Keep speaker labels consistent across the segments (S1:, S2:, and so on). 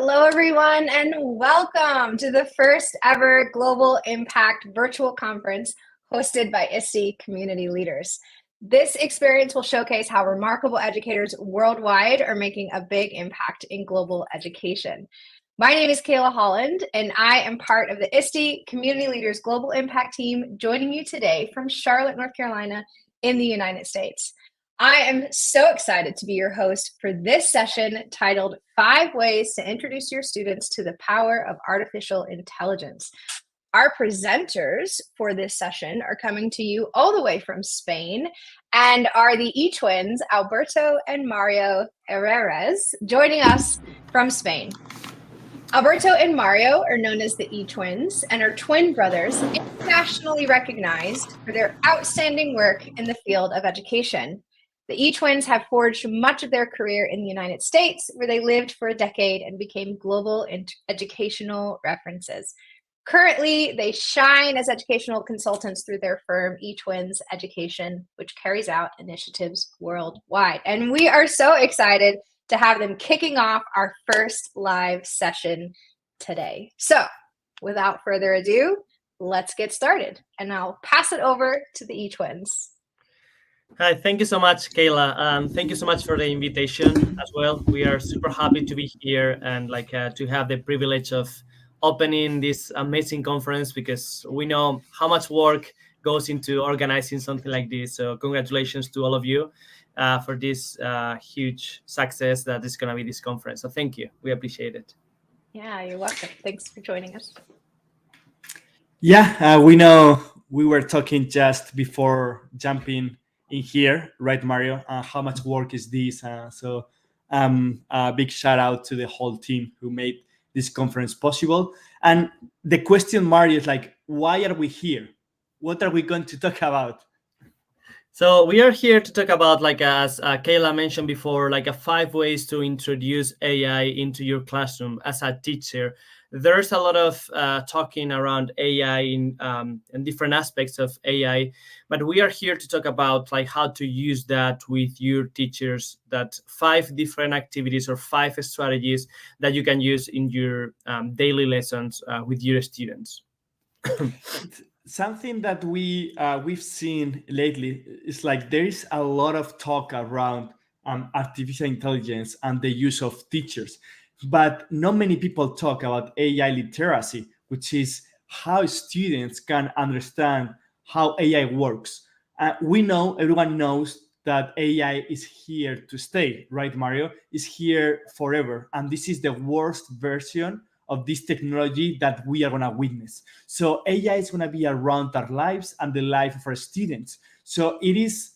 S1: Hello, everyone, and welcome to the first ever Global Impact virtual conference hosted by ISTE community leaders. This experience will showcase how remarkable educators worldwide are making a big impact in global education. My name is Kayla Holland, and I am part of the ISTE Community Leaders Global Impact team, joining you today from Charlotte, North Carolina in the United States. I am so excited to be your host for this session titled 5 Ways to Introduce Your Students to the Power of Artificial Intelligence. Our presenters for this session are coming to you all the way from Spain and are the eTwinz, Alberto and Mario Herraez, joining us from Spain. Alberto and Mario are known as the eTwinz and are twin brothers internationally recognized for their outstanding work in the field of education. The eTwinz have forged much of their career in the United States, where they lived for a decade and became global educational references. Currently, they shine as educational consultants through their firm, eTwinz Education, which carries out initiatives worldwide. And we are so excited to have them kicking off our first live session today. So, without further ado, let's get started. And I'll pass it over to the eTwinz.
S2: Hi, thank you so much, Kayla. Thank you so much for the invitation as well. We are super happy to be here and to have the privilege of opening this amazing conference, because we know how much work goes into organizing something like this. So congratulations to all of you for this huge success that is going to be this conference. So thank you. We appreciate it.
S1: Yeah, you're welcome. Thanks for joining us.
S3: Yeah, we know we were talking just before jumping in here, right, Mario? How much work is this? So a big shout out to the whole team who made this conference possible. And the question, Mario, is why are we here? What are we going to talk about?
S2: So we are here to talk about, as Kayla mentioned before, 5 ways to introduce AI into your classroom as a teacher. There's a lot of talking around AI in different aspects of AI, but we are here to talk about how to use that with your teachers. That 5 different activities or 5 strategies that you can use in your daily lessons with your students.
S3: Something that we've seen lately is there is a lot of talk around artificial intelligence and the use of teachers, but not many people talk about AI literacy, which is how students can understand how AI works. Everyone knows that AI is here to stay, right, Mario? Is here forever, and this is the worst version of this technology that we are going to witness. So AI is going to be around our lives and the life of our students. So it is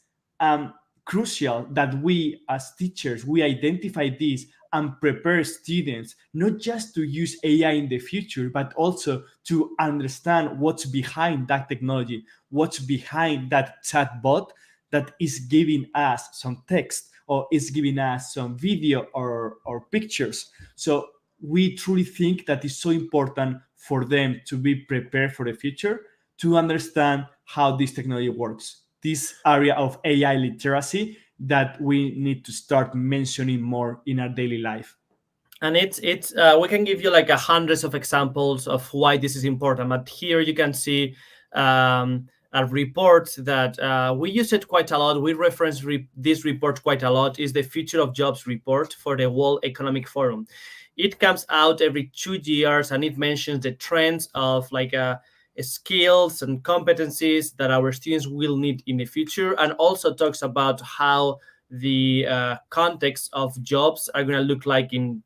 S3: crucial that we as teachers, we identify this and prepare students, not just to use AI in the future, but also to understand what's behind that technology, what's behind that chatbot that is giving us some text or is giving us some video or pictures. So we truly think that it's so important for them to be prepared for the future, to understand how this technology works. This area of AI literacy that we need to start mentioning more in our daily life.
S2: And it's we can give you hundreds of examples of why this is important, but here you can see a report that we use it quite a lot. We reference this report quite a lot. Is the Future of Jobs report for the World Economic Forum. It comes out every 2 years, and it mentions the trends of skills and competencies that our students will need in the future, and also talks about how the context of jobs are going to look like in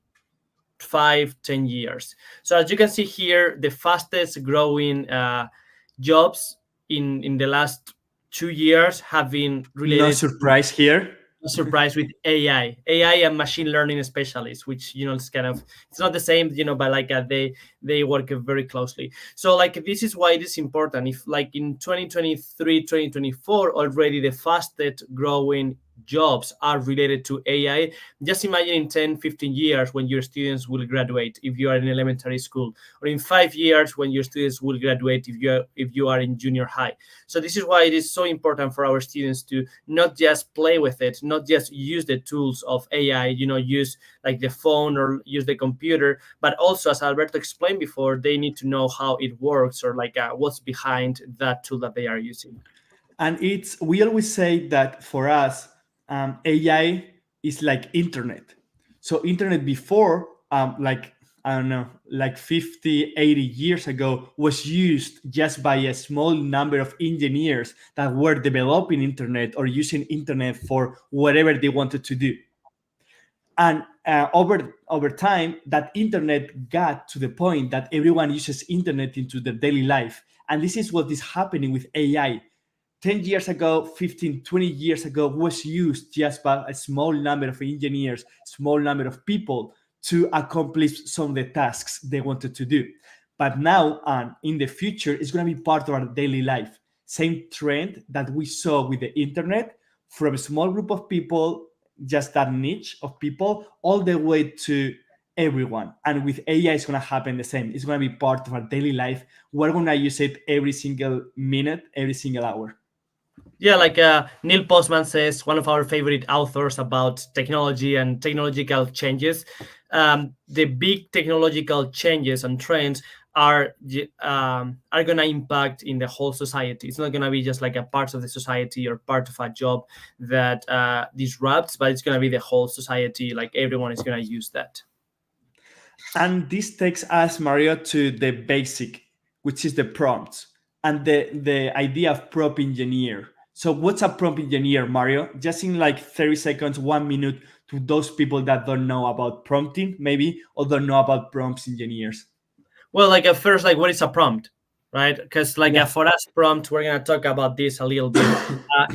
S2: 5-10 years. So as you can see here, the fastest growing jobs in the last 2 years have been related.
S3: No surprise here.
S2: Surprise with AI and machine learning specialists, which it's kind of, it's not the same, but they work very closely. So this is why it is important. If in 2023 2024 already the fastest growing jobs are related to AI. Just imagine in 10, 15 years when your students will graduate if you are in elementary school, or in 5 years when your students will graduate if you are in junior high. So this is why it is so important for our students to not just play with it, not just use the tools of AI, use like the phone or use the computer, but also, as Alberto explained before, they need to know how it works, or like what's behind that tool that they are using.
S3: And we always say that for us, AI is like internet. So internet before, like, I don't know, like 50, 80 years ago, was used just by a small number of engineers that were developing internet or using internet for whatever they wanted to do. And over time, that internet got to the point that everyone uses internet into their daily life. And this is what is happening with AI. 10 years ago, 15, 20 years ago, was used just by a small number of engineers, small number of people to accomplish some of the tasks they wanted to do. But now and in the future, it's going to be part of our daily life. Same trend that we saw with the internet, from a small group of people, just that niche of people, all the way to everyone. And with AI, it's going to happen the same. It's going to be part of our daily life. We're going to use it every single minute, every single hour.
S2: Yeah, like Neil Postman says, one of our favorite authors about technology and technological changes. The big technological changes and trends are going to impact in the whole society. It's not going to be just like a part of the society or part of a job that disrupts, but it's going to be the whole society. Like everyone is going to use that.
S3: And this takes us, Mario, to the basic, which is the prompts and the idea of prompt engineer. So what's a prompt engineer, Mario? Just in like 30 seconds, 1 minute, to those people that don't know about prompting, maybe, or don't know about prompts engineers.
S2: Well, like at first, like what is a prompt, right? Because like for us, prompt, we're gonna talk about this a little bit.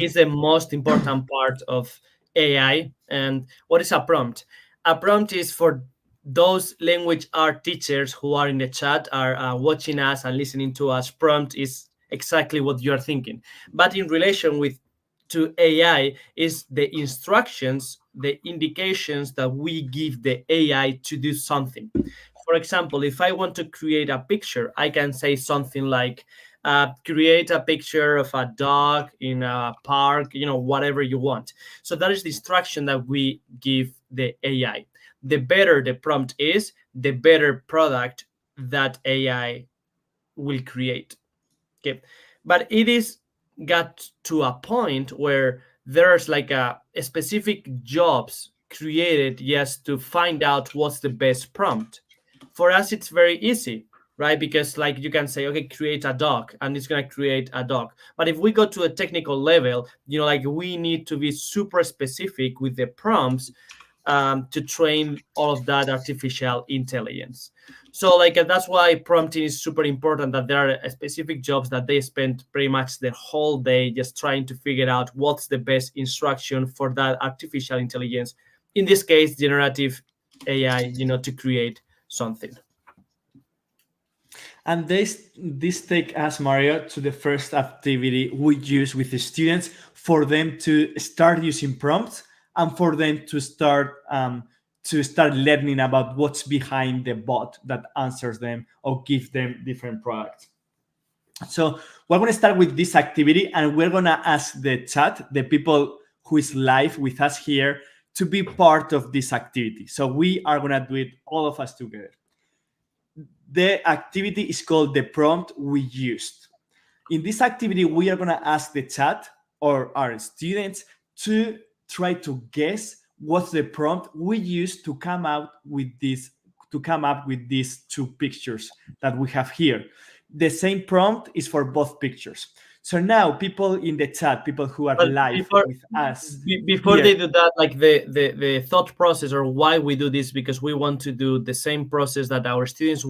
S2: Is the most important part of AI. And what is a prompt? A prompt is for those language art teachers who are in the chat, are watching us and listening to us. Prompt is exactly what you are thinking, but in relation with to AI is the instructions, the indications that we give the AI to do something. For example, if I want to create a picture, I can say something like, create a picture of a dog in a park, whatever you want. So that is the instruction that we give the AI. The better the prompt is, the better product that AI will create. Okay. But it is got to a point where there's like a specific jobs created just to find out what's the best prompt. For us, it's very easy, right? Because like you can say, okay, create a dog, and it's going to create a dog. But if we go to a technical level, like we need to be super specific with the prompts to train all of that artificial intelligence. So like that's why prompting is super important, that there are specific jobs that they spend pretty much the whole day just trying to figure out what's the best instruction for that artificial intelligence, in this case generative AI, to create something.
S3: And this take us, Mario, to the first activity we use with the students for them to start using prompts and for them to start learning about what's behind the bot that answers them or gives them different products. So we're going to start with this activity, and we're going to ask the chat, the people who is live with us here, to be part of this activity. So we are going to do it, all of us together. The activity is called the prompt we used. In this activity, we are going to ask the chat or our students to try to guess what's the prompt we used to come up with these two pictures that we have here. The same prompt is for both pictures. So now people in the chat, people who are live with us.
S2: Before they do that, like the thought process or why we do this, because we want to do the same process that our students,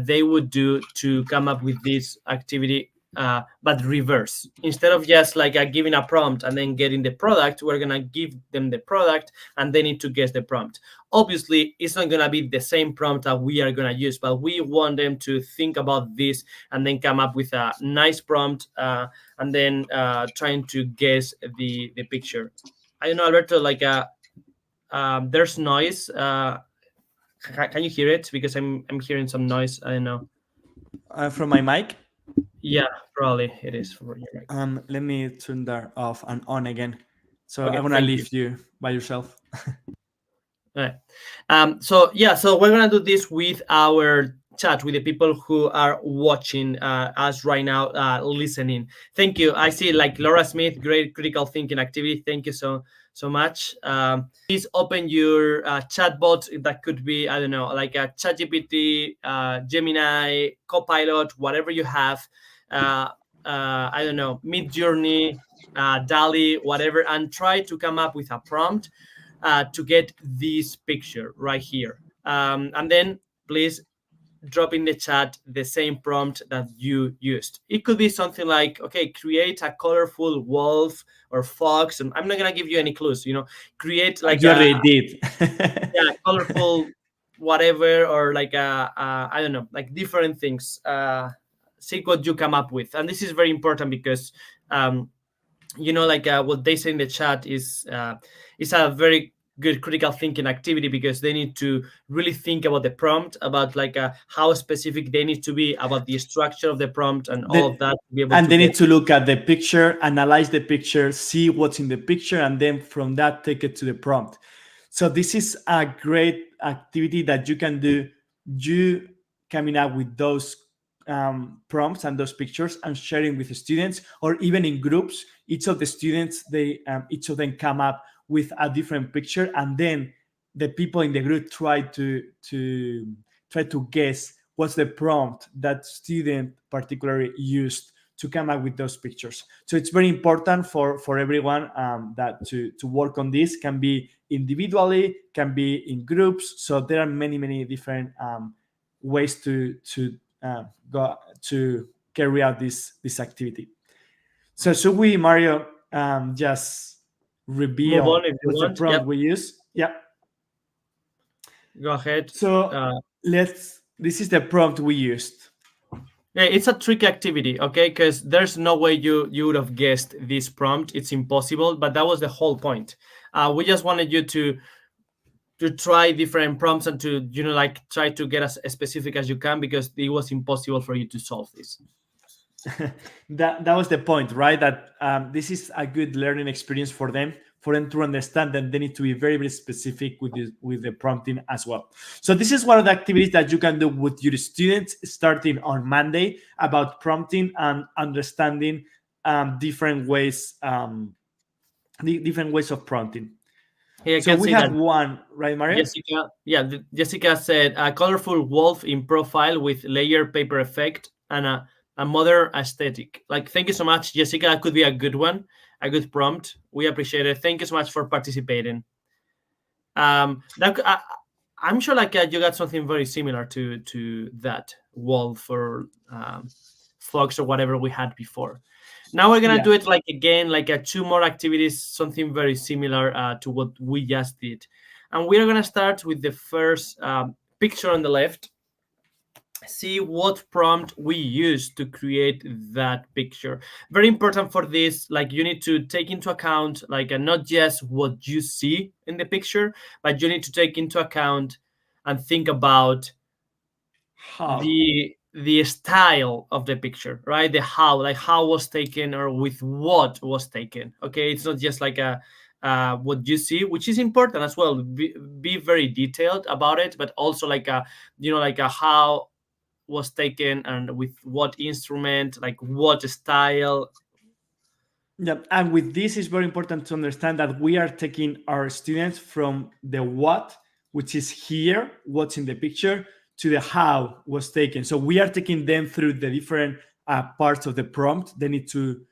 S2: they would do to come up with this activity, but reverse. Instead of just like giving a prompt and then getting the product, we're going to give them the product and they need to guess the prompt. Obviously, it's not going to be the same prompt that we are going to use, but we want them to think about this and then come up with a nice prompt and then trying to guess the picture. I don't know, Alberto, like there's noise. Can you hear it? Because I'm hearing some noise. I don't know.
S3: From my mic.
S2: Yeah, probably it is for your mic.
S3: Let me turn that off and on again. So
S2: Okay,
S3: I'm gonna
S2: thank you.
S3: leave you by yourself.
S2: Right. So yeah, so we're gonna do this with our chat with the people who are watching us right now, listening. Thank you. I see like Laura Smith, great critical thinking activity. Thank you so much. Please open your chatbot. That could be, I don't know, like a ChatGPT, Gemini, Copilot, whatever you have. I don't know, Mid Journey, DALI, whatever, and try to come up with a prompt to get this picture right here. And then please drop in the chat the same prompt that you used. It could be something like, okay, create a colorful wolf or fox. And I'm not going to give you any clues, create like
S3: You already did.
S2: yeah, colorful whatever, or like I don't know, like different things. See what you come up with. And this is very important because like what they say in the chat is a very good critical thinking activity, because they need to really think about the prompt, about like how specific they need to be about the structure of the prompt and all of that to be able
S3: and
S2: to
S3: they
S2: get.
S3: need to look at the picture, analyze the picture, see what's in the picture, and then from that take it to the prompt. So this is a great activity that you can do, you coming up with those prompts and those pictures and sharing with the students, or even in groups. Each of the students, each of them come up with a different picture, and then the people in the group try to guess what's the prompt that student particularly used to come up with those pictures. So it's very important for everyone that to work on this. Can be individually, can be in groups. So there are many different ways to go to carry out this activity. So should we, Mario, just
S2: Move
S3: reveal
S2: on if you
S3: what's the
S2: want.
S3: prompt
S2: Yep,
S3: we use? Yeah.
S2: go ahead.
S3: So this is the prompt we used.
S2: Yeah, it's a tricky activity, okay? Because there's no way you would have guessed this prompt. It's impossible, but that was the whole point. We just wanted you to try different prompts and to like try to get as specific as you can, because it was impossible for you to solve this.
S3: that was the point, right? That this is a good learning experience for them to understand that they need to be very specific with the prompting as well. So this is one of the activities that you can do with your students starting on Monday, about prompting and understanding different ways of prompting.
S2: Hey,
S3: So we have one, right, Mario?
S2: Jessica said a colorful wolf in profile with layered paper effect and a modern aesthetic. Like, thank you so much, Jessica. That could be a good one, a good prompt. We appreciate it. Thank you so much for participating. I'm sure like you got something very similar to that wolf or fox or whatever we had before. Now we're gonna do it like again, like two more activities, something very similar to what we just did. And we're gonna start with the first picture on the left. See what prompt we use to create that picture. Very important for this, like you need to take into account like not just what you see in the picture, but you need to take into account and think about
S3: how
S2: the style of the picture, right? The how was taken or with what was taken. Okay, it's not just like a what you see, which is important as well. Be very detailed about it, but also like a like a how was taken and with what instrument, like what style.
S3: Yeah, and with this, it's very important to understand that we are taking our students from the what, which is here, what's in the picture, to the how was taken. So we are taking them through the different parts of the prompt they need to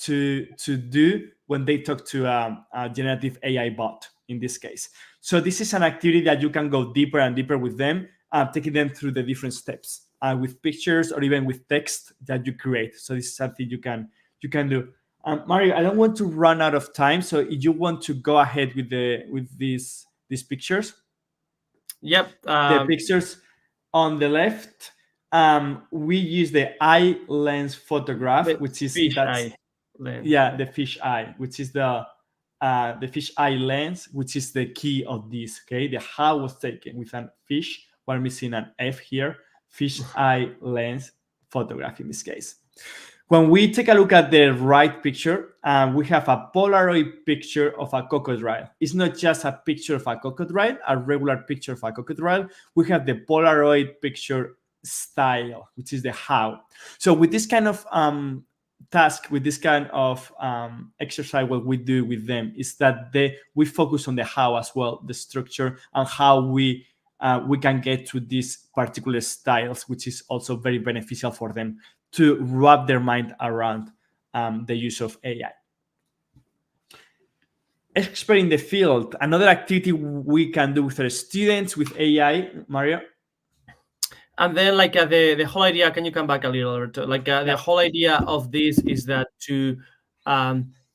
S3: do when they talk to a generative AI bot in this case. So this is an activity that you can go deeper and deeper with them, taking them through the different steps with pictures or even with text that you create. So this is something you can do. Mario, I don't want to run out of time, so if you want to go ahead with these pictures.
S2: Yep.
S3: The pictures on the left, we use the eye lens photograph, which is
S2: fish eye lens.
S3: Yeah, the fish eye, which is the the fish eye lens, which is the key of this. Okay, the how was taken with a fish. We're missing an F here. Fish eye lens photograph in this case. When we take a look at the right picture, we have a Polaroid picture of a crocodile. It's not just a picture of a crocodile, a regular picture of a crocodile. We have the Polaroid picture style, which is the how. So with this kind of task, with this kind of exercise, what we do with them is that we focus on the how as well, the structure, and how we can get to these particular styles, which is also very beneficial for them to wrap their mind around the use of AI. Expert in the field, another activity we can do with our students with AI, Mario.
S2: And then like the whole idea, can you come back a little, Alberto? Like the whole idea of this is that to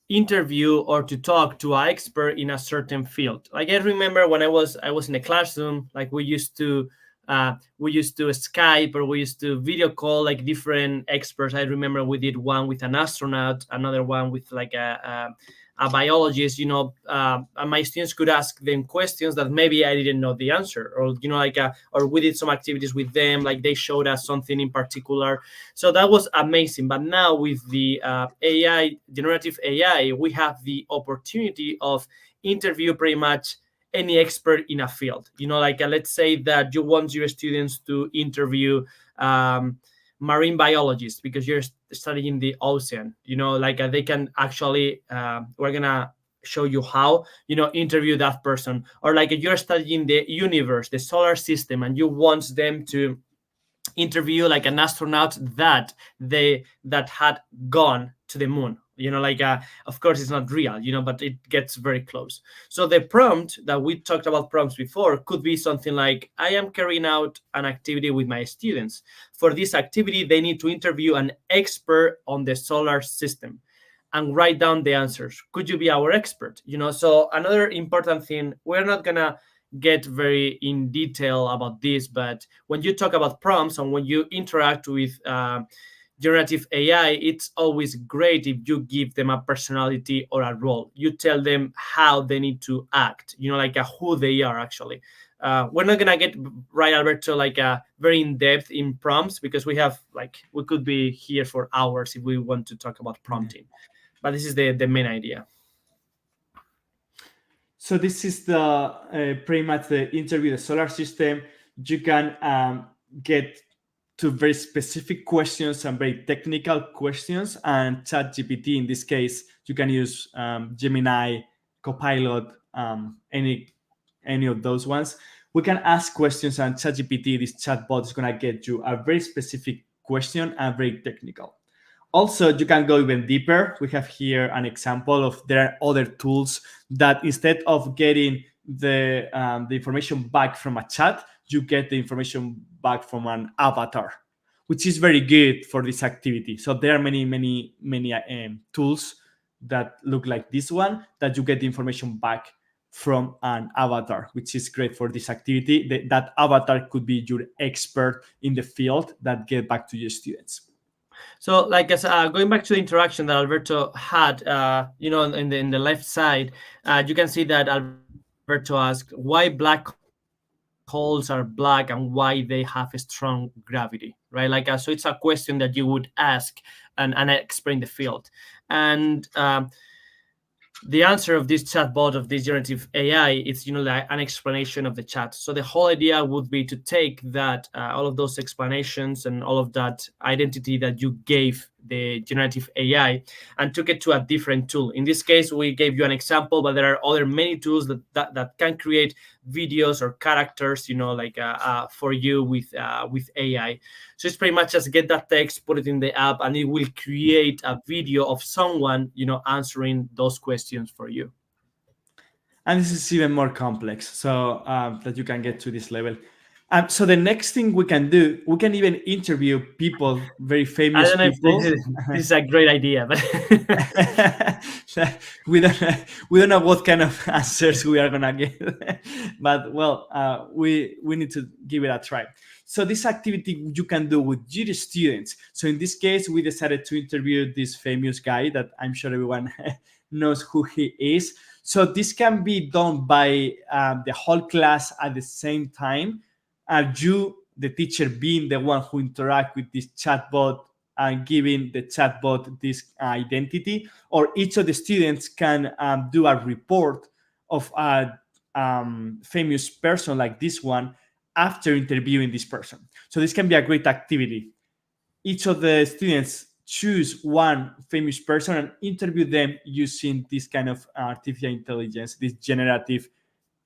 S2: interview or to talk to an expert in a certain field. Like I remember when I was in a classroom, like we used to Skype or we used to video call like different experts. I remember we did one with an astronaut, another one with like a biologist, and my students could ask them questions that maybe I didn't know the answer, or or we did some activities with them, like they showed us something in particular. So that was amazing. But now with the AI, generative AI, we have the opportunity of interview pretty much any expert in a field. Let's say that you want your students to interview marine biologists because you're studying the ocean. They can actually we're gonna show you how interview that person. Or like if you're studying the universe, the solar system, and you want them to interview like an astronaut that had gone to the moon. Of course it's not real, but it gets very close. So the prompt that we talked about prompts before could be something like, I am carrying out an activity with my students. For this activity, they need to interview an expert on the solar system and write down the answers. Could you be our expert? So another important thing, we're not gonna get very in detail about this, but when you talk about prompts and when you interact with generative AI, it's always great if you give them a personality or a role. You tell them how they need to act, who they are actually. We're not gonna get, right, Alberto, very in depth in prompts because we could be here for hours if we want to talk about prompting. But this is the main idea.
S3: So this is the pretty much the interview, the solar system. You can get to very specific questions and very technical questions, and ChatGPT, in this case, you can use Gemini, Copilot, any of those ones. We can ask questions, and ChatGPT, this chatbot, is going to get you a very specific question and very technical. Also, you can go even deeper. We have here an example of there are other tools that instead of getting the information back from a chat, you get the information back from an avatar, which is very good for this activity. So there are many tools that look like this one that you get the information back from an avatar, which is great for this activity. That avatar could be your expert in the field that get back to your students.
S2: So, going back to the interaction that Alberto had, in the left side, you can see that Alberto asked why black holes are black and why they have a strong gravity, right? So it's a question that you would ask and explain the field. And the answer of this chatbot, of this generative AI, it's an explanation of the chat. So the whole idea would be to take that all of those explanations and all of that identity that you gave the generative AI and took it to a different tool. In this case, we gave you an example, but there are other many tools that can create videos or characters, for you with AI. So it's pretty much just get that text, put it in the app, and it will create a video of someone, answering those questions for you.
S3: And this is even more complex, so that you can get to this level. So the next thing we can do, we can even interview people, very famous people.
S2: This is a great idea, but
S3: we don't know what kind of answers we are gonna get. But we need to give it a try. So this activity you can do with your students. So in this case, we decided to interview this famous guy that I'm sure everyone knows who he is. So this can be done by the whole class at the same time. You, the teacher, being the one who interact with this chatbot and giving the chatbot this identity, or each of the students can do a report of a famous person like this one after interviewing this person. So this can be a great activity. Each of the students choose one famous person and interview them using this kind of artificial intelligence, this generative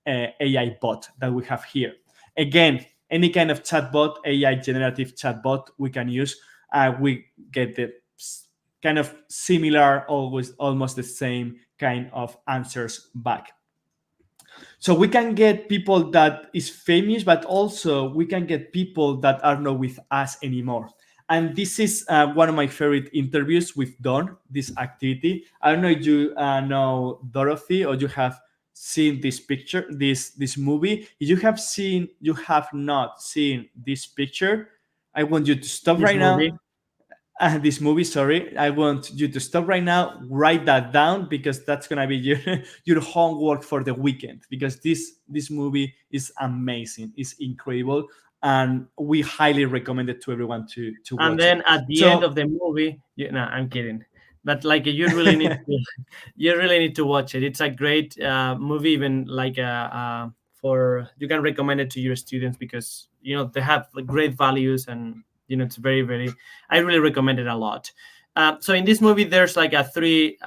S3: AI bot that we have here. Again, any kind of chatbot, AI generative chatbot we can use, we get the kind of similar, always almost the same kind of answers back. So we can get people that is famous, but also we can get people that are not with us anymore. And this is one of my favorite interviews we've done, this activity. I don't know if you know Dorothy, or you have seen this picture, this movie. If you have not seen this picture, I want you to stop right now. This movie, sorry, I want you to stop right now, write that down, because that's gonna be your homework for the weekend, because this movie is amazing, it's incredible, and we highly recommend it to everyone to watch.
S2: And then at the end of the movie, no, I'm kidding, but like you really need to, you really need to watch it. It's a great movie, even like for, you can recommend it to your students, because they have like great values, and it's very, very, I really recommend it a lot. So in this movie, there's like three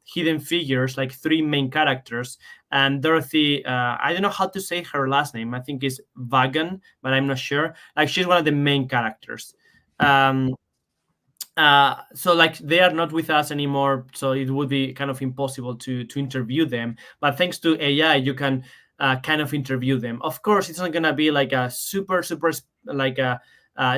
S2: hidden figures, like three main characters. And Dorothy, I don't know how to say her last name. I think it's Vagan, but I'm not sure. Like, she's one of the main characters. So like they are not with us anymore, so it would be kind of impossible to interview them. But thanks to AI, you can kind of interview them. Of course, it's not gonna be like a super like a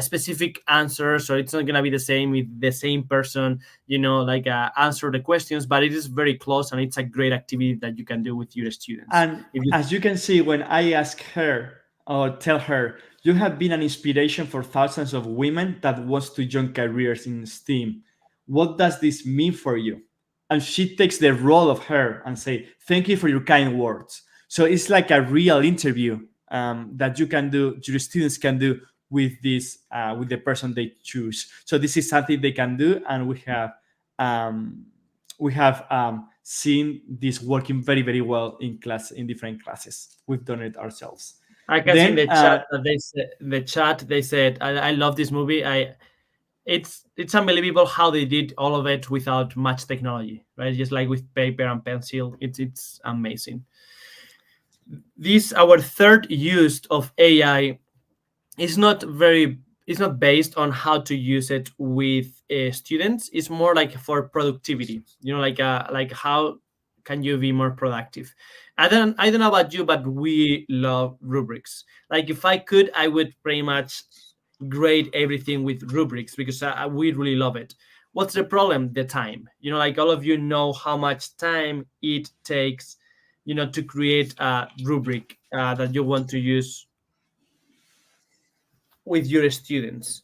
S2: specific answer, so it's not gonna be the same with the same person, like answer the questions, but it is very close, and it's a great activity that you can do with your students.
S3: And as you can see, when I ask her or tell her, you have been an inspiration for thousands of women that wants to join careers in STEAM. What does this mean for you? And she takes the role of her and say, thank you for your kind words. So it's like a real interview that you can do, your students can do with this, with the person they choose. So this is something they can do, and we have seen this working very, very well in different classes. We've done it ourselves.
S2: I can see in the chat that they said, I love this movie. It's unbelievable how they did all of it without much technology, right? Just like with paper and pencil. It's amazing. This, our third use of AI, is not based on how to use it with students. It's more like for productivity, like how can you be more productive. I don't know about you, but we love rubrics. Like, if I could, I would pretty much grade everything with rubrics, because we really love it. What's the problem? The time. Like, all of you know how much time it takes to create a rubric that you want to use with your students.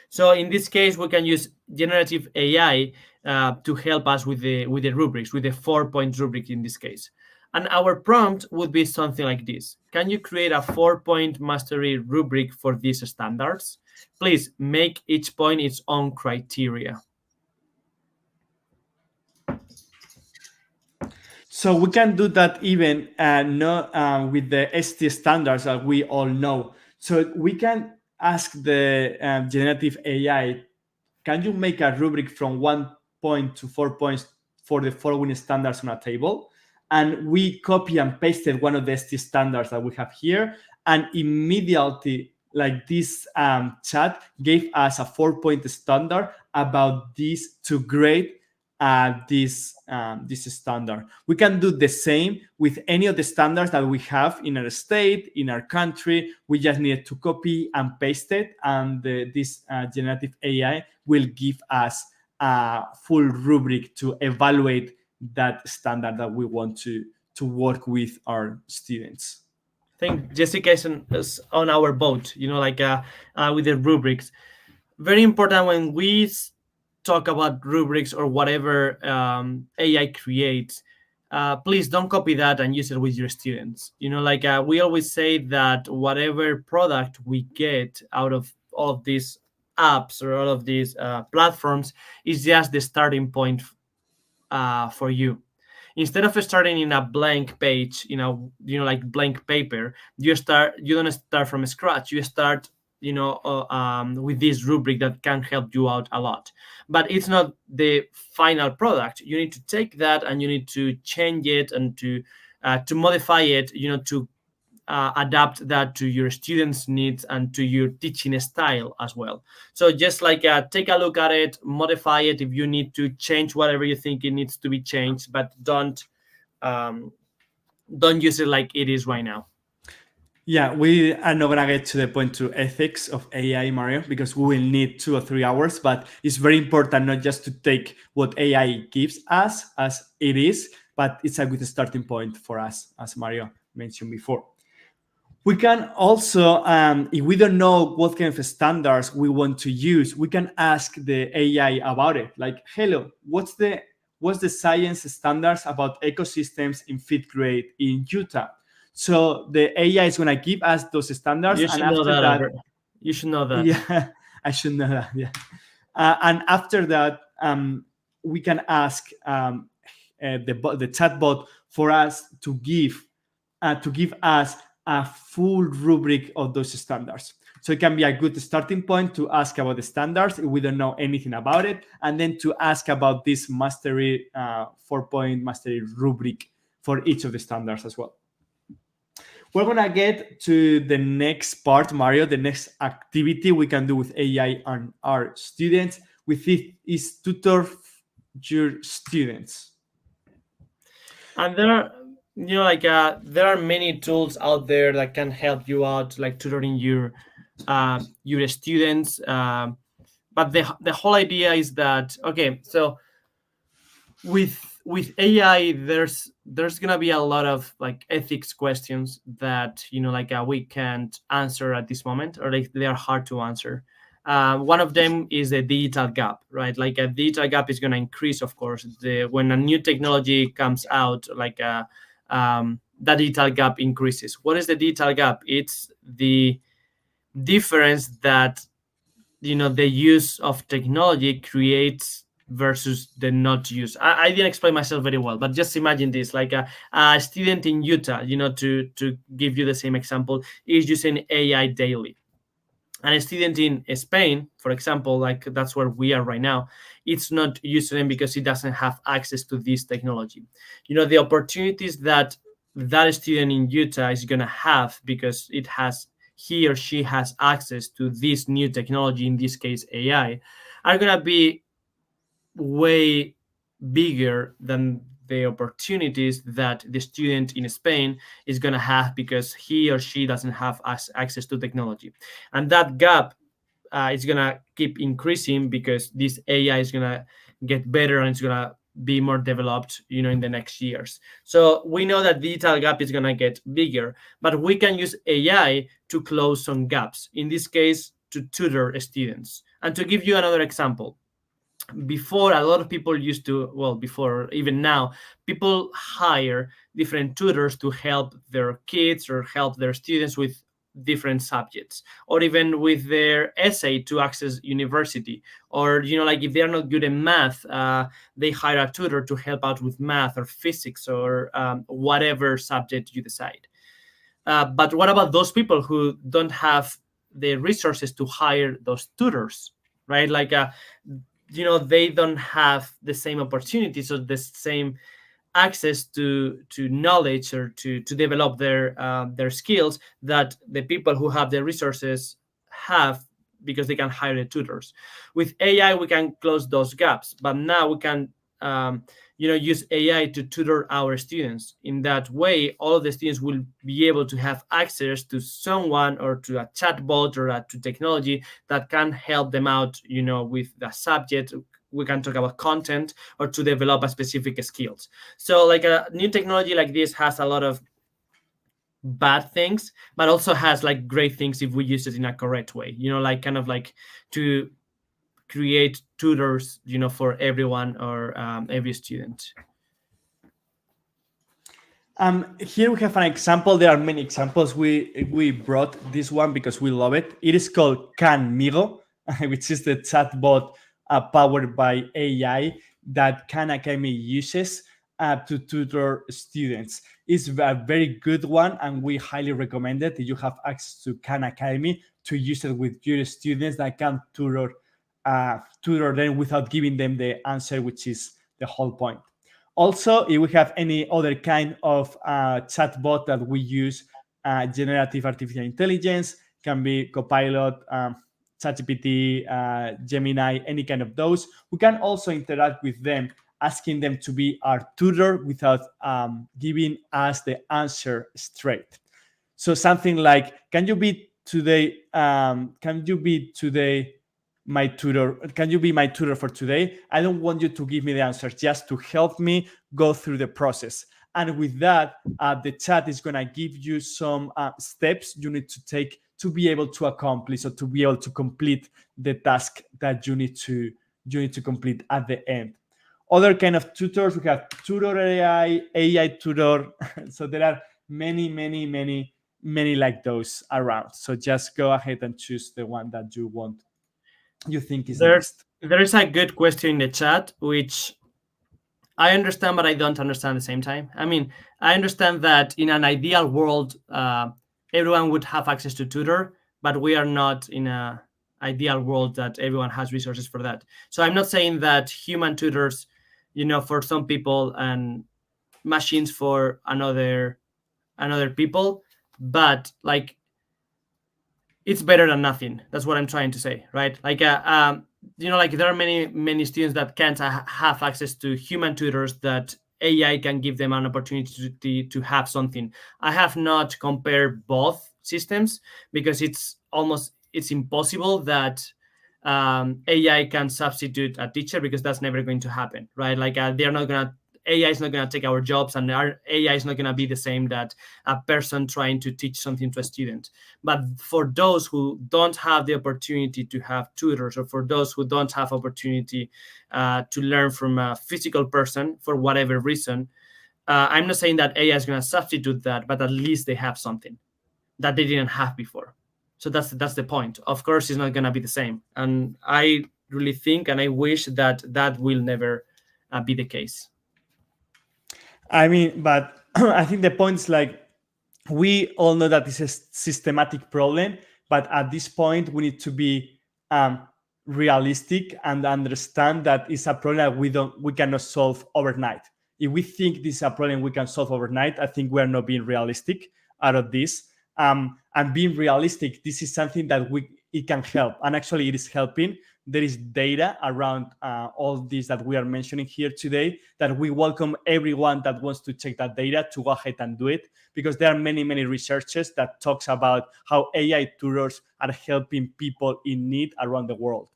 S2: So in this case, we can use generative AI to help us with the rubrics, with the 4-point rubric in this case. And our prompt would be something like this: can you create a 4-point mastery rubric for these standards? Please make each point its own criteria.
S3: So we can do that even with the ST standards that we all know. So we can ask the generative AI, can you make a rubric from 1 point to 4 points for the following standards on a table? And we copy and pasted one of the ST standards that we have here, and immediately, like, this chat gave us a 4-point standard about this to grade this standard. We can do the same with any of the standards that we have in our state, in our country. We just need to copy and paste it, and this generative AI will give us a full rubric to evaluate that standard that we want to work with our students.
S2: I think Jessica is on our boat, with the rubrics. Very important when we talk about rubrics or whatever AI creates. please don't copy that and use it with your students. Like we always say that whatever product we get out of all of these apps or all of these platforms is just the starting point for you. Instead of starting in a blank page, like blank paper, you don't start from scratch. You start with this rubric that can help you out a lot, but it's not the final product. You need to take that and you need to change it and to modify it, to adapt that to your students' needs and to your teaching style as well. So just like take a look at it, modify it if you need to change whatever you think it needs to be changed, but don't use it like it is right now.
S3: Yeah, we are not gonna get to the point to ethics of AI, Mario, because we will need 2 or 3 hours. But it's very important not just to take what AI gives us as it is, but it's a good starting point for us, as Mario mentioned before. We can also, if we don't know what kind of standards we want to use, we can ask the AI about it. Like, hello, what's the science standards about ecosystems in fifth grade in Utah? So the AI is going to give us those standards.
S2: You should know that, Albert. You should know that.
S3: Yeah, I should know that. Yeah. And after that, we can ask the chatbot for us to give us a full rubric of those standards. So it can be a good starting point to ask about the standards if we don't know anything about it, and then to ask about this mastery 4-point mastery rubric for each of the standards as well. We're gonna get to the next part, Mario. The next activity we can do with AI and our students with it is tutor your students.
S2: And there are there are many tools out there that can help you out, like tutoring your students. But the whole idea is that, okay, so with AI, there's gonna be a lot of like ethics questions that we can't answer at this moment, or like they are hard to answer. One of them is the digital gap, right? Like a digital gap is going to increase, of course, when a new technology comes out, like that digital gap increases. What is the digital gap? It's the difference that the use of technology creates versus the not use. I didn't explain myself very well, but just imagine this: like a student in Utah, to give you the same example, is using AI daily. And a student in Spain, for example, like that's where we are right now, it's not using them because he doesn't have access to this technology. The opportunities that student in Utah is going to have because he or she has access to this new technology, in this case AI, are going to be way bigger than the opportunities that the student in Spain is going to have because he or she doesn't have access to technology. And that gap is going to keep increasing because this AI is going to get better and it's going to be more developed, in the next years. So we know that digital gap is going to get bigger, but we can use AI to close some gaps, in this case, to tutor students. And to give you another example, before, a lot of people used to, well, before, even now, people hire different tutors to help their kids or help their students with different subjects, or even with their essay to access university, or like if they're not good in math, they hire a tutor to help out with math or physics or whatever subject you decide. But what about those people who don't have the resources to hire those tutors, right? Like they don't have the same opportunities or the same access to knowledge or to develop their skills that the people who have the resources have, because they can hire the tutors. With AI, we can close those gaps, but now we can use AI to tutor our students. In that way, all of the students will be able to have access to someone or to a chatbot or to technology that can help them out, with the subject. We can talk about content or to develop a specific skills. So like a new technology like this has a lot of bad things, but also has like great things if we use it in a correct way, like kind of like to create tutors, for everyone or every student.
S3: Here we have an example. There are many examples. We brought this one because we love it. It is called Canmigo, which is the chatbot powered by AI that Khan Academy uses to tutor students. It's a very good one, and we highly recommend it. If you have access to Khan Academy, to use it with your students that can tutor them without giving them the answer, which is the whole point. Also, if we have any other kind of chatbot that we use, generative artificial intelligence, can be Copilot, ChatGPT, Gemini, any kind of those. We can also interact with them, asking them to be our tutor without giving us the answer straight. So something like, can you be today my tutor? Can you be my tutor for today? I don't want you to give me the answer, just to help me go through the process. And with that, the chat is going to give you some steps you need to take to be able to accomplish or to be able to complete the task that you need to complete at the end. Other kind of tutors, we have Tutor AI, AI Tutor. So there are many like those around. So just go ahead and choose the one that you think is the best.
S2: There is a good question in the chat, which I understand, but I don't understand at the same time. I mean, I understand that in an ideal world, everyone would have access to tutor, but we are not in an ideal world that everyone has resources for that. So I'm not saying that human tutors, for some people and machines for another people, but like it's better than nothing. That's what I'm trying to say, right? Like there are many students that can't have access to human tutors that AI can give them an opportunity to have something. I have not compared both systems because it's impossible that AI can substitute a teacher, because that's never going to happen, right? Like AI is not going to take our jobs, and our AI is not going to be the same that a person trying to teach something to a student. But for those who don't have the opportunity to have tutors, or for those who don't have opportunity to learn from a physical person for whatever reason, I'm not saying that AI is going to substitute that, but at least they have something that they didn't have before. So that's the point. Of course, it's not going to be the same. And I really think and I wish that will never be the case.
S3: I mean, but I think the point is like, we all know that this is a systematic problem, but at this point we need to be realistic and understand that it's a problem that we cannot solve overnight. If we think this is a problem we can solve overnight, I think we are not being realistic out of this. And being realistic, this is something that it can help, and actually it is helping. There is data around all this that we are mentioning here today, that we welcome everyone that wants to check that data to go ahead and do it, because there are many researchers that talks about how AI tutors are helping people in need around the world.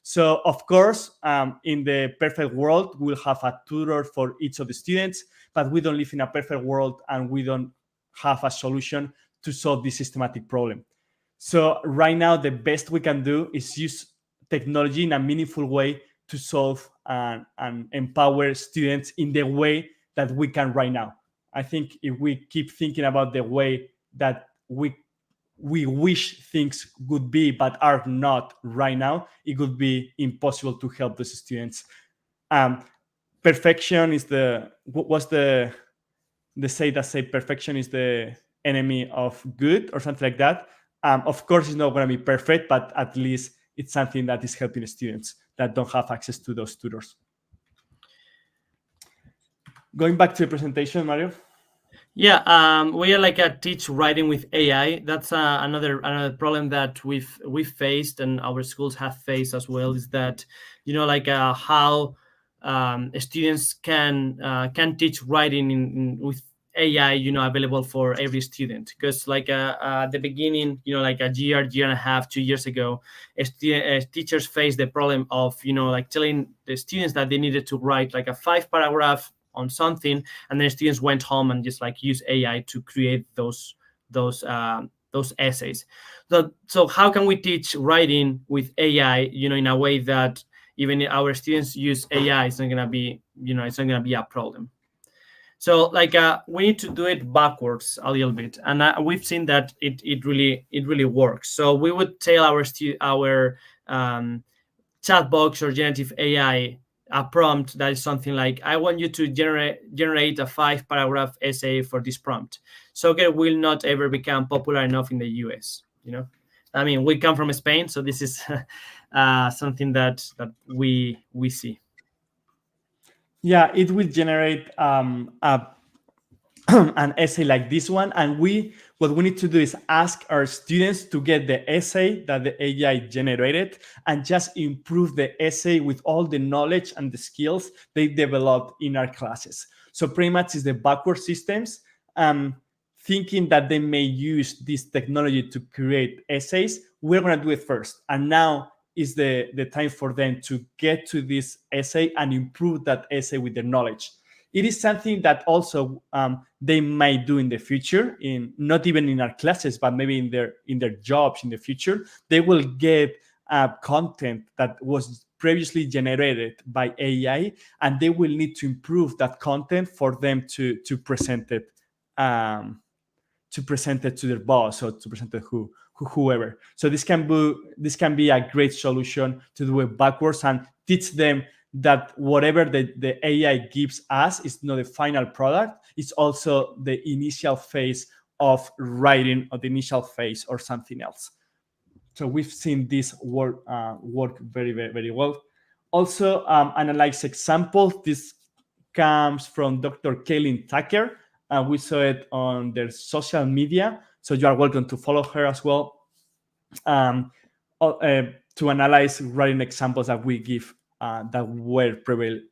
S3: So of course, in the perfect world, we'll have a tutor for each of the students, but we don't live in a perfect world, and we don't have a solution to solve this systematic problem. So right now, the best we can do is use technology in a meaningful way to solve and empower students in the way that we can right now. I think if we keep thinking about the way that we wish things would be but are not right now, it would be impossible to help those students. Perfection is what's the say perfection is the enemy of good, or something like that. Of course, it's not going to be perfect, but at least it's something that is helping students that don't have access to those tutors. Going back to the presentation, Mario.
S2: Yeah, we are like a teach writing with AI. That's another problem that we've faced, and our schools have faced as well. Is that how students can teach writing with AI, available for every student. Because at the beginning, like a year and a half, 2 years ago, teachers faced the problem of telling the students that they needed to write like a 5-paragraph on something, and then students went home and just use AI to create those essays. So how can we teach writing with AI, in a way that even our students use AI, it's not gonna be a problem. So we need to do it backwards a little bit, and we've seen that it really works. So we would tell our chat box or generative AI a prompt that is something like, I want you to generate a 5-paragraph essay for this prompt. Soccer will not ever become popular enough in the US. I mean, we come from Spain, so this is something that we see.
S3: Yeah, it will generate an essay like this one, and what we need to do is ask our students to get the essay that the AI generated and just improve the essay with all the knowledge and the skills they developed in our classes. So pretty much is the backward systems, thinking that they may use this technology to create essays. We're going to do it first, and now is the time for them to get to this essay and improve that essay with their knowledge. It is something that also they might do in the future, in not even in our classes, but maybe in their jobs in the future. They will get content that was previously generated by AI, and they will need to improve that content for them to present it to their boss, or to present it whoever. So this can be a great solution to do it backwards and teach them that whatever the AI gives us is not the final product. It's also the initial phase of writing, or the initial phase, or something else. So we've seen this work very, very, very well. Also, analyze examples. This comes from Dr. Kaylin Tucker. We saw it on their social media, so you are welcome to follow her as well, to analyze writing examples that we give that were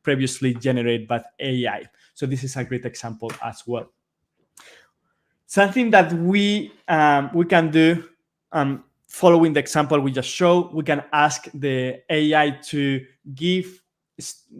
S3: previously generated by AI. So this is a great example as well. Something that we can do, following the example we just showed, we can ask the AI to give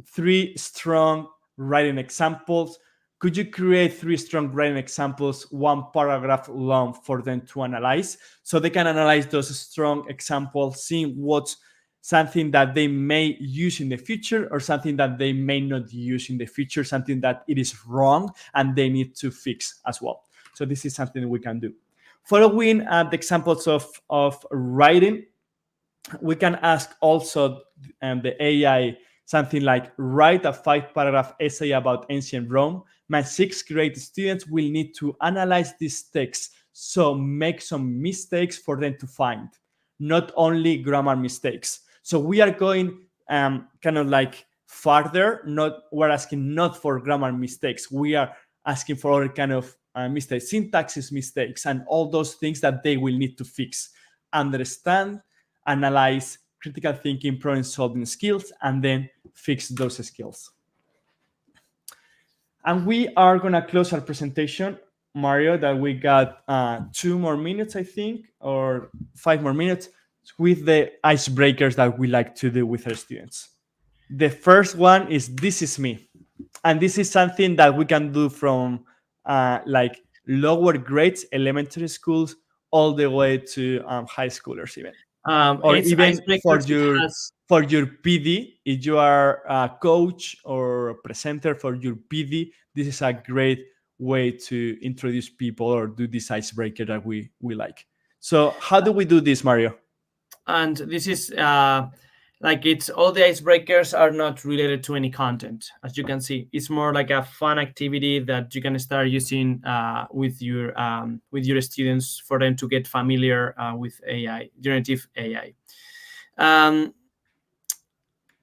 S3: 3 strong writing examples. Could you create 3 strong writing examples, 1 paragraph long, for them to analyze? So they can analyze those strong examples, seeing what's something that they may use in the future, or something that they may not use in the future, something that it is wrong and they need to fix as well. So this is something we can do. Following the examples of writing, we can ask also the AI something like, write a 5-paragraph essay about ancient Rome. My 6th grade students will need to analyze this text, so make some mistakes for them to find, not only grammar mistakes. So we are going kind of like farther. We're asking not for grammar mistakes. We are asking for other kind of mistakes, syntaxes mistakes, and all those things that they will need to fix, understand, analyze, critical thinking, problem solving skills, and then fix those skills. And we are going to close our presentation, Mario, that we got 2 more minutes, I think, or 5 more minutes, with the icebreakers that we like to do with our students. The first one is, this is me. And this is something that we can do from like lower grades, elementary schools, all the way to high schoolers even. Or even for your PD, if you are a coach or a presenter for your PD, this is a great way to introduce people or do this icebreaker that we like. So how do we do this, Mario?
S2: And this is it's all the icebreakers are not related to any content. As you can see, it's more like a fun activity that you can start using with your students, for them to get familiar with AI, generative AI.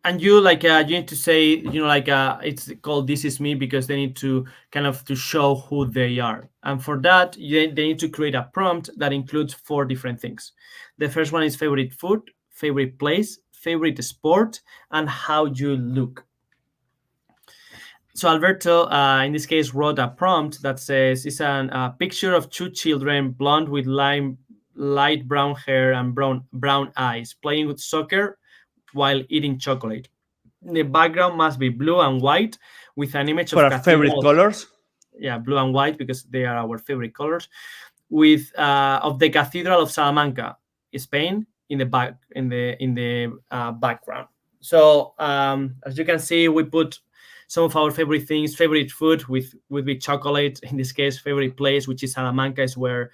S2: And you you need to say, it's called "This is me," because they need to kind of to show who they are. And for that, they need to create a prompt that includes 4 different things. The first one is favorite food, favorite place, favorite sport, and how you look. So Alberto, in this case, wrote a prompt that says, it's a picture of 2 children, blonde with light brown hair and brown eyes, playing with soccer while eating chocolate. The background must be blue and white, with an image
S3: for
S2: of
S3: our favorite colors.
S2: Yeah, blue and white, because they are our favorite colors. With of the Cathedral of Salamanca, Spain, in the background. So as you can see, we put some of our favorite things. Favorite food would be chocolate. In this case, favorite place, which is Salamanca, is where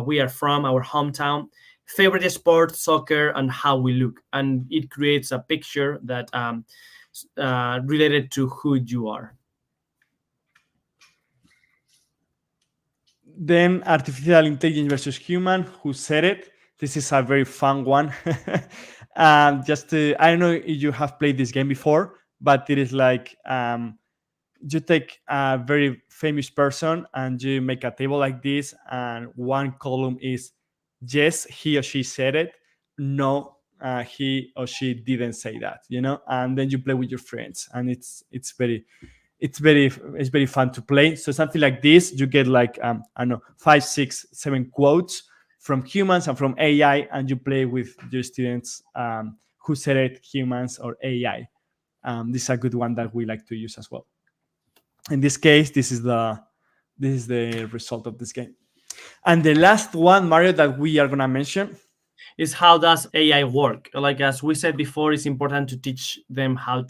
S2: we are from, our hometown. Favorite sport, soccer, and how we look, and it creates a picture that related to who you are.
S3: Then artificial intelligence versus human. Who said it? This is a very fun one. I don't know if you have played this game before, but it is like you take a very famous person and you make a table like this, and one column is yes, he or she said it, no, he or she didn't say that, and then you play with your friends, and it's very fun to play. So something like this, you get like I don't know, 5, 6, 7 quotes from humans and from AI, and you play with your students. Who said it, humans or AI? This is a good one that we like to use as well. In this case, this is the result of this game. And the last one, Mario, that we are gonna mention
S2: is how does AI work? Like as we said before, it's important to teach them how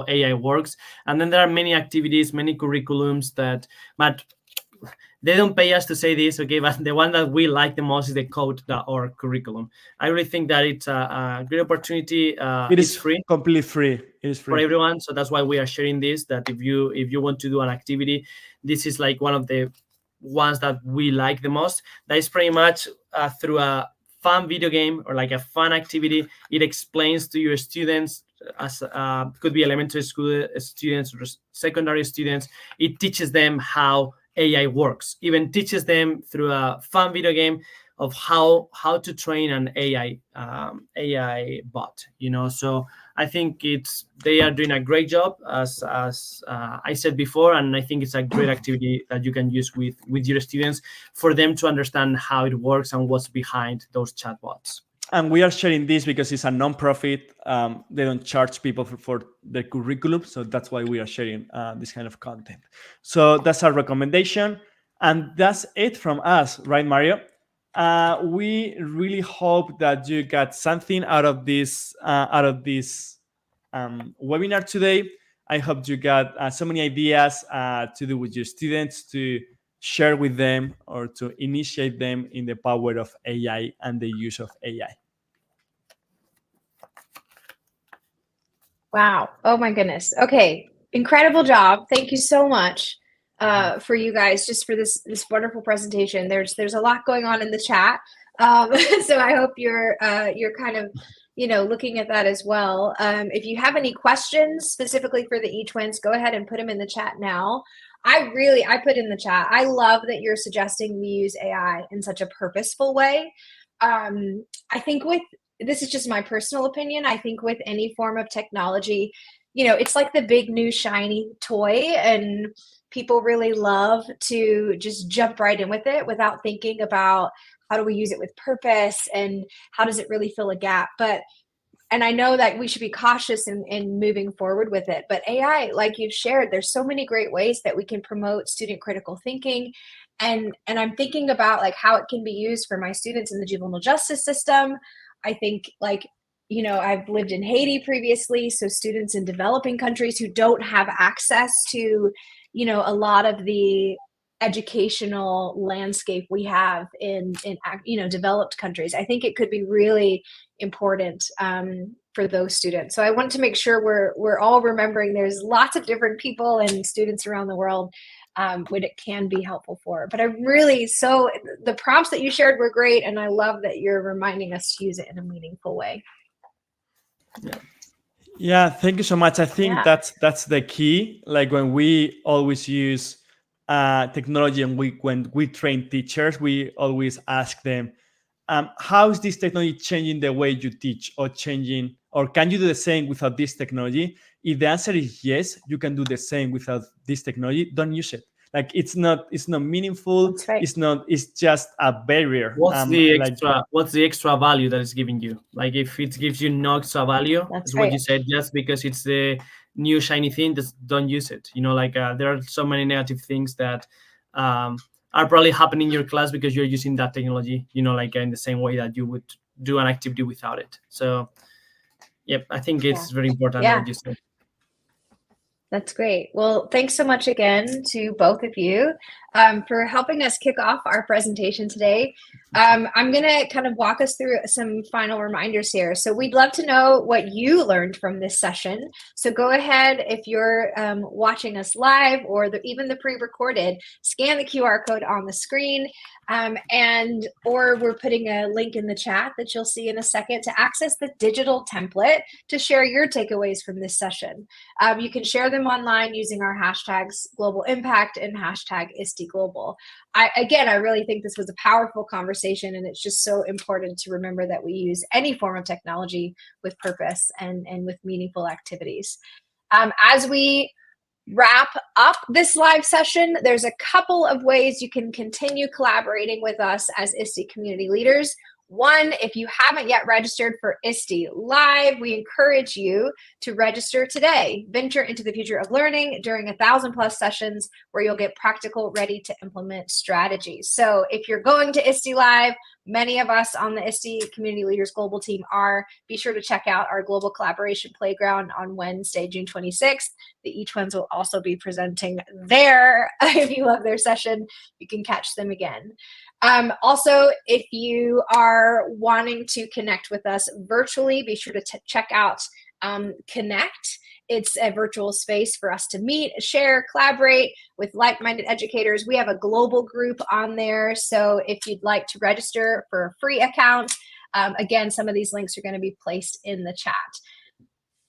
S2: AI works. And then there are many activities, many curriculums but they don't pay us to say this, okay? But the one that we like the most is the code.org curriculum. I really think that it's a great opportunity.
S3: It is free, completely free. It is free
S2: for everyone. So that's why we are sharing this. That if you want to do an activity, this is like one of the ones that we like the most. That is pretty much through a fun video game or like a fun activity. It explains to your students, as could be elementary school students or secondary students. It teaches them how AI works. Even teaches them through a fun video game of how to train an AI bot. So I think they are doing a great job, as I said before, and I think it's a great activity that you can use with your students for them to understand how it works and what's behind those chatbots.
S3: And we are sharing this because it's a non-profit. They don't charge people for the curriculum, so that's why we are sharing this kind of content. So that's our recommendation, and that's it from us, right, Mario? We really hope that you got something out of this webinar today. I hope you got so many ideas to do with your students, to share with them or to initiate them in the power of AI and the use of AI.
S1: Wow. Oh my goodness. Okay. Incredible job. Thank you so much for you guys, just for this wonderful presentation. There's a lot going on in the chat. So I hope you're kind of, looking at that as well. If you have any questions specifically for the eTwinz, go ahead and put them in the chat now. I put in the chat, I love that you're suggesting we use AI in such a purposeful way. I think this is just my personal opinion. I think with any form of technology, it's like the big new shiny toy, and people really love to just jump right in with it without thinking about how do we use it with purpose and how does it really fill a gap. And I know that we should be cautious in moving forward with it. But AI, like you've shared, there's so many great ways that we can promote student critical thinking. And I'm thinking about like how it can be used for my students in the juvenile justice system. I think I've lived in Haiti previously, so students in developing countries who don't have access to, a lot of the educational landscape we have in developed countries. I think it could be really important for those students. So I want to make sure we're all remembering there's lots of different people and students around the world what it can be helpful for. But the prompts that you shared were great, and I love that you're reminding us to use it in a meaningful way.
S3: Yeah, thank you so much. I think that's the key. Like when we always use technology and when we train teachers, we always ask them, how is this technology changing the way you teach, or can you do the same without this technology? If the answer is yes, you can do the same without this technology, don't use it. Like it's not meaningful.
S1: That's right.
S3: It's just a barrier.
S2: What's the extra value that it's giving you? Like if it gives you no extra value, that's what you said, just because it's the new shiny thing, just don't use it. There are so many negative things that are probably happening in your class because you're using that technology, in the same way that you would do an activity without it. So, yep, I think it's very important that you said.
S1: That's great. Well, thanks so much again to both of you for helping us kick off our presentation today. I'm going to kind of walk us through some final reminders here. So we'd love to know what you learned from this session. So go ahead, if you're watching us live or even the pre-recorded, scan the QR code on the screen. Or we're putting a link in the chat that you'll see in a second to access the digital template to share your takeaways from this session. You can share them online using our hashtags Global Impact and hashtag ISTE Global. I really think this was a powerful conversation, and it's just so important to remember that we use any form of technology with purpose and with meaningful activities. As we wrap up this live session, there's a couple of ways you can continue collaborating with us as ISTE community leaders. One, if you haven't yet registered for ISTE Live, we encourage you to register today. Venture into the future of learning during 1,000+ sessions where you'll get practical, ready to implement strategies. So if you're going to ISTE Live, many of us on the ISTE Community Leaders Global Team are. Be sure to check out our Global Collaboration Playground on Wednesday, June 26th. The eTwinz will also be presenting there. If you love their session, you can catch them again. Also, if you are wanting to connect with us virtually, be sure to check out Connect. It's a virtual space for us to meet, share, collaborate with like-minded educators. We have a global group on there. So if you'd like to register for a free account, again, some of these links are going to be placed in the chat.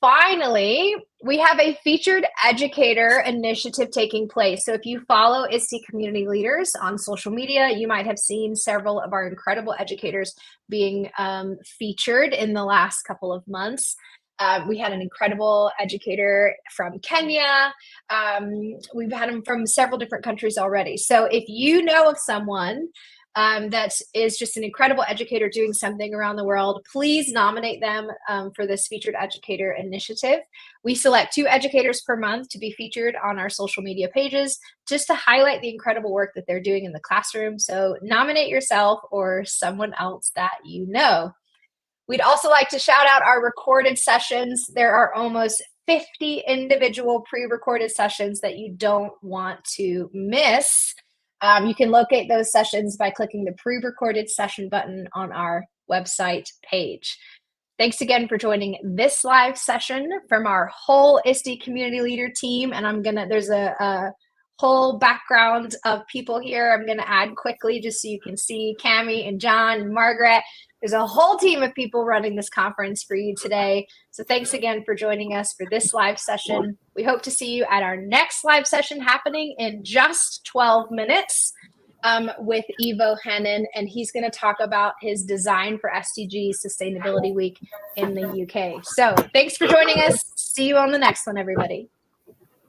S1: Finally, we have a featured educator initiative taking place. So if you follow ISTE community leaders on social media, you might have seen several of our incredible educators being featured in the last couple of months. We had an incredible educator from Kenya. We've had them from several different countries already. So if you know of someone that is just an incredible educator doing something around the world, please nominate them for this featured educator initiative. We select 2 educators per month to be featured on our social media pages just to highlight the incredible work that they're doing in the classroom. So nominate yourself or someone else that you know. We'd also like to shout out our recorded sessions. There are almost 50 individual pre-recorded sessions that you don't want to miss. You can locate those sessions by clicking the pre-recorded session button on our website page. Thanks again for joining this live session from our whole ISTE community leader team. And there's a whole background of people here. I'm gonna add quickly just so you can see Cami and John and Margaret. There's a whole team of people running this conference for you today. So thanks again for joining us for this live session. We hope to see you at our next live session happening in just 12 minutes with Ivo Hennon, and he's going to talk about his design for SDG Sustainability Week in the UK. So thanks for joining us. See you on the next one, everybody.